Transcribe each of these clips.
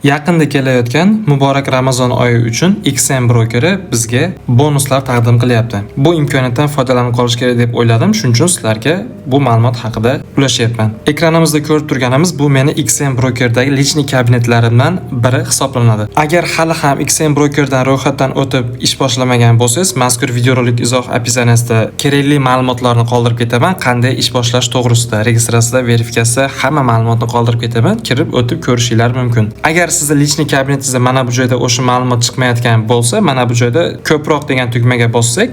Yaqinda kelayotgan muborak Ramazon oyi uchun XM brokeri bizga bonuslar taqdim qilyapti. Bu imkoniyatdan foydalanib qolish kerak deb o'yladim. Shuning uchun sizlarga bu ma'lumot haqida ulashyapman. Ekranimizda ko'rib turganimiz bu meni XM brokerdagi lichniy kabinetlarimdan biri hisoblanadi. Agar hali ham XM brokerdan ro'yxatdan o'tib ish boshlamagan bo'lsangiz, mazkur videorolik izoh opsiyanasida kerakli ma'lumotlarni qoldirib ketaman. Qanday ish boshlash to'g'risida, registratsiya, verifikatsiya hamma ma'lumotni qoldirib ketaman. Kirib o'tib ko'rishinglar mumkin. Agar sizni lichniy kabinetingizda mana bu joyda o'sha ma'lumot chiqmayotgan bo'lsa, mana bu joyda ko'proq degan tugmaga bossak,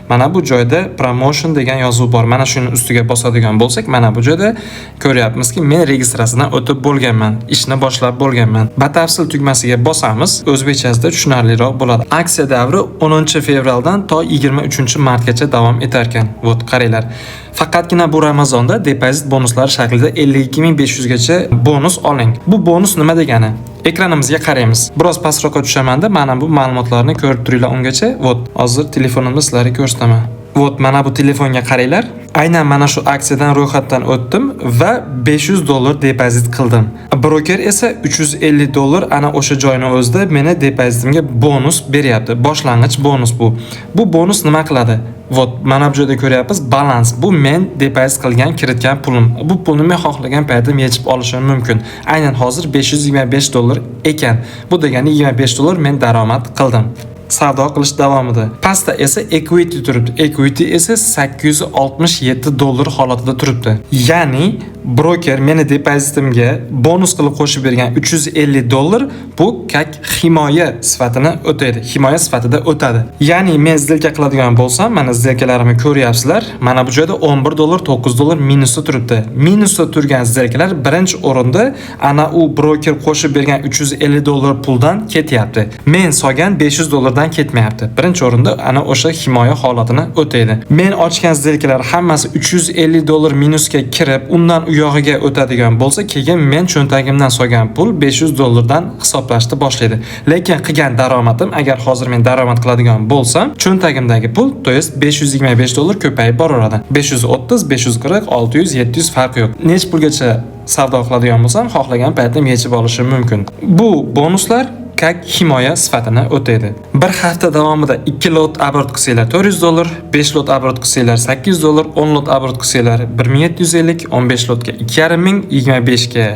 mana bu joyda promotion degan yozuv bor. Mana shuni ustiga bosadigan bo'lsak, mana bu joyda ko'ryapmizki, men registratsiyadan o'tib bo'lganman, ishni boshlab bo'lganman. Batafsil tugmasiga bosamiz, o'zbekchasida tushunarliroq bo'ladi. Aksiya davri 10-fevraldan to 23-martgacha davom etar ekan. Vot qaranglar. Faqatgina bu Ramazonda depozit bonuslari shaklida 52500 gacha bonus oling. Bu bonus nima degani? Ekranimizga qaraymiz. Biroz pastroqqa tushamanda mana bu ma'lumotlarni ko'rib turinglar ungacha. Vot, hozir telefonimni sizlarga ko'rsataman. Vot, mana bu telefonga qaranglar. Aynan mana shu aksiyadan ro'yxatdan o'tdim va $500 depozit qildim. Broker esa $350 ana o'sha joyning o'zida meni depozitimga bonus beryapti. Boshlang'ich bonus bu. Bu bonus nima qiladi? Vot, mana bu joyda ko'ryapmiz, balans. Bu men depozit qilgan, kiritgan pulim. Bu pulni men xohlagan paytda yechib olishim mumkin. Aynan hozir $525 ekan. Bu degani $25 men daromad qildim. Savdo qilish davomida. Pastda esa equity turibdi. Equity esa $867 holatida turibdi. Ya'ni broker meni depozitimga bonus qilib qo'shib bergan $350 bu kak himoya sifatini o'taydi. Himoya sifatida o'tadi. Ya'ni men zilka qiladigan bo'lsam, mana zilkalarimni ko'ryapsizlar. Mana bu joyda $11, $9 minusda turibdi. Minusda turgan zilkalar birinchi o'rinda ana u broker qo'shib bergan $350 puldan ketyapti. Men solgan $500 dan ketmayapti. Birinchi o'rinda ana o'sha himoya holatini o'taydi. Men ochgan zilkalar hammasi $350 minusga kirib, undan u yog'iga o'tadigan bo'lsa, keyin men cho'ntagimdan solgan pul $500 dan hisoblashni boshlaydi. Lekin qilgan daromadim, agar hozir men daromad qiladigan bo'lsam, cho'ntagimdagi pul, to есть $525 ko'payib boraveradi. 530, 540, 600, 700 farqi yo'q. Nech pulgacha savdo qiladigan bo'lsam, xohlagan paytim yechib olishim mumkin. Bu bonuslar kak himoya sifatini o'taydi. Bir hafta davomida 2 lot aborot qilsanglar $400, 5 lot aborot qilsanglar $800, 10 lot aborot qilsanglar 1750, 15 lotga 2500, 25 ga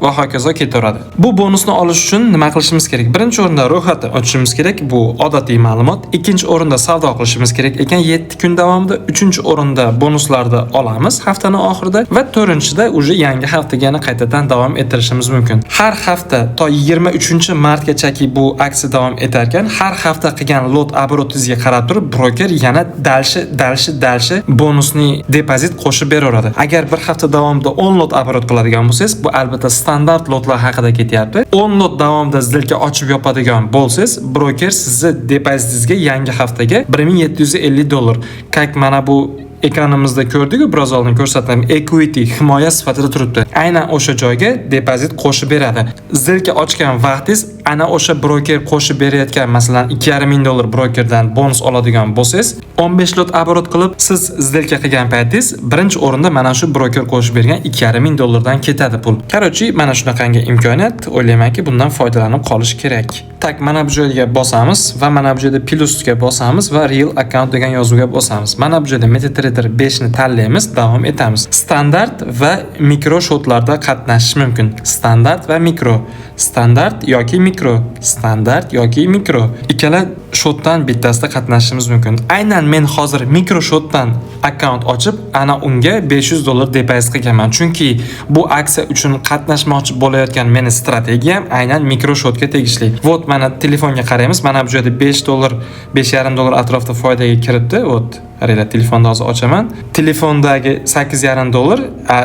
va hokazo ketaveradi. Bu bonusni olish uchun nima qilishimiz kerak? Birinchi o'rinda ro'yxatdan o'tishimiz kerak, bu odatiy ma'lumot. Ikkinchi o'rinda savdo qilishimiz kerak ekan 7 kun davomida. Uchinchi o'rinda bonuslarni olamiz haftaning oxirida va to'rtinchida uje yangi haftaga yana qaytadan davom ettirishimiz mumkin. Har hafta to 23-martgacha bu aksiya davom etar ekan, har hafta qilgan lot oborotingizga qarab turib broker yana dalshi bonusni depozit qo'shib beraveradi. Agar bir hafta davomida 10 lot oborot qiladigan bo'lsangiz, bu albatta standart lotlar haqida ketyapti. 10 lot davomida zilka ochib yopadigan bo'lsangiz, broker sizni depozitingizga yangi haftaga $1750. Kak mana bu ekranimizda ko'rdik-ku, biroz oldin ko'rsatdim. Equity himoya sifatida turibdi. Aynan o'sha joyga depozit qo'shib beradi. Zilka ochgan vaqtingiz ana o'sha broker qo'shib berayotgan, masalan, $2500 brokerdan bonus oladigan bo'lsangiz, 15 lot oborot qilib siz zilka qilgan paytingiz birinchi o'rinda mana shu broker qo'shib bergan $2500 dan ketadi pul. Qarochi, mana shunaqangi imkoniyat, o'ylaymanki, bundan foydalanib qolish kerak. Tak, mana bu joyga bosamiz va mana bu joyda plusga bosamiz va real account degan yozuvga bosamiz. Mana bu joyda MetaTrader 5 ni tanlaymiz, davom etamiz. Standart va mikro shotlarda qatnashish mumkin. Standart va mikro. Standart yoki mikro. Standart yoki mikro. Ikkala shotdan bittasida qatnashishimiz mumkin. Aynan men hozir mikro shotdan account ochib, ana unga $500 depozit qilganman. Chunki bu aksiya uchun qatnashmoqchi bo'layotgan meni strategiyam aynan mikro shotga tegishli. Vot, mana telefonga qaraymiz. Mana bu joyda $5, $5.5 atrofida foydaga kiritdi. Vot, qaranglar, telefonni hozir ochaman. Telefondagi $8.5,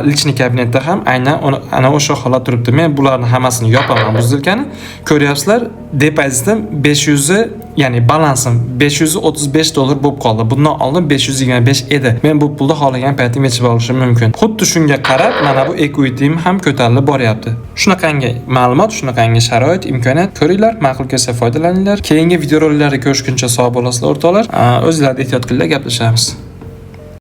lichniy kabinetda ham aynan ana o'sha holat turibdi. Men bularni hammasini yopaman bu zilkani. Ko'ryapsizlar, depozitim 500, ya'ni balansim $535 bo'lib qoldi. Bundan oldin 525 edi. Men bu pulni xohlagan paytim yechib olishim mumkin. Xuddi shunga qarab, mana bu equity'm ham ko'tarilib boryapti. Shunaqangi ma'lumot, shunaqangi sharoit, imkoniyat ko'ringlar, ma'qul kelsa foydalaninglar. Keyingi videoroliklarda ko'rishguncha sog' bo'lasizlar o'rtoqlar. O'zingizlar ehtiyot qilinglar, gaplashamiz.